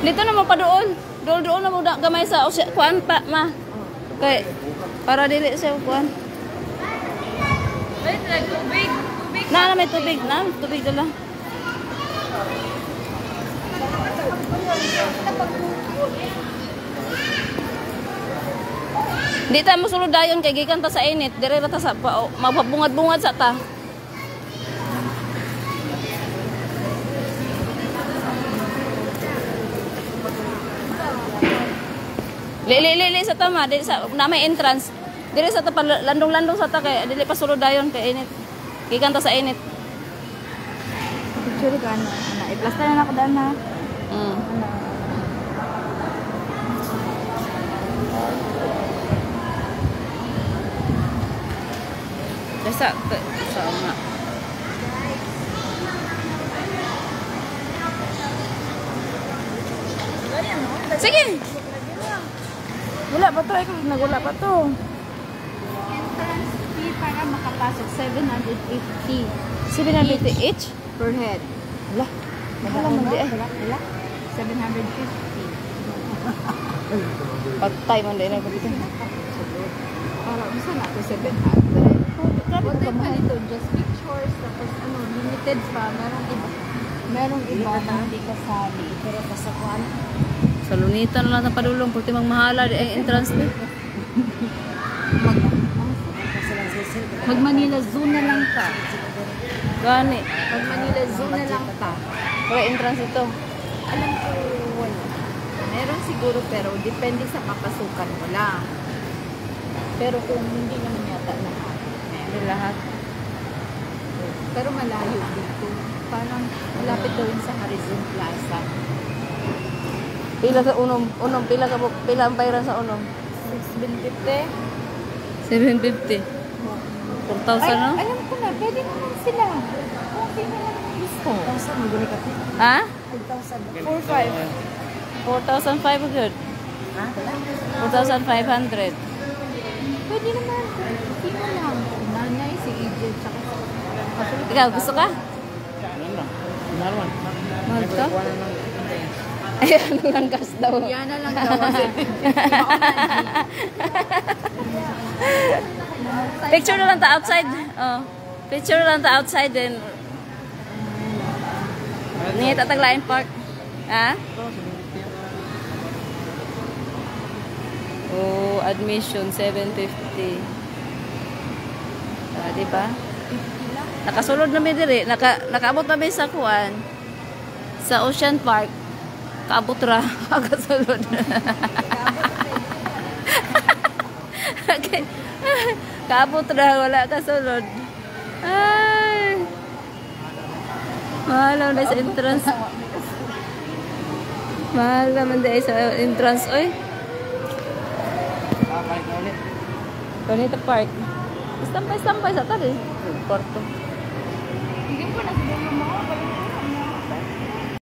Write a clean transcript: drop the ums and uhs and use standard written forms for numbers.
Dito na mo pa doon. Doon na mo gamay sa kuan pa ma. Kay para dili sa kuan. Wait, tubig. Na may tubig na, tubig dala. Di ta mo sulod dayon kay gikan ta sa init, dire ra ta sa magbungad-bungad sa ta. Lili sa tama, di sa na may entrance. Dire sa ta landong-landong sa ta kay dili pa sulod dayon kay init. Gikan ta sa init. Picture ka na. I-plaster na ako daan na. Sa sama. Sige. Wala pa to. Nagwala pa to. Entrance fee para makapasok 750 750 each? per head. Wala. Wala man di eh. Wala. 750. Pagtay man di na dito. Para isa na to 700. What type pa nito? Just pictures. Tapos limited pa. Merong iba na hindi kasali. Pero kasakuan. Sa lunitan lang na padulong puti mang mahala di ang entrance ni. Mag Manila Zoo na lang ka. Gani. Mag Manila Zoo na lang ka. Wala entrance ito. Alam ko wala. Meron siguro pero depende sa papasukan mo lang. Pero kung hindi naman yata lahat. Hindi lahat. Pero malayo dito. Parang malapit daw yun sa Horizon Plaza. Pila sa unom pila ang bayaran sa unom? 650. 750. 4,000 no? Alam ko na, pwede naman sila. Kung sino lang gusto. 1,000 mo gani ka. Ha? 5,000. 4,500. 4,500 good. Ha? 4,500. Pwede naman. Sino lang. Nanay, si Egypt, tsaka Ikaw, gusto ka? Mahal ka? Ayan lang gas daw. yan na lang daw. Kasi Picture na lang ta outside. Oh. Picture na lang ta outside then. Ni tataglain park. Ha? Oh, admission 750. Ah, di ba? Nakasulod na mi diri, nakaabot na mi sa kuan. Sa Ocean Park. Kaabot ra, kasulod. Okay. Kaabot ra, wala kasulod. Ay. Mahal na sa entrance. Mahal naman dahil sa entrance, oy. Bonita Park. Stampay sa tali. Porto. hindi po na siguro mga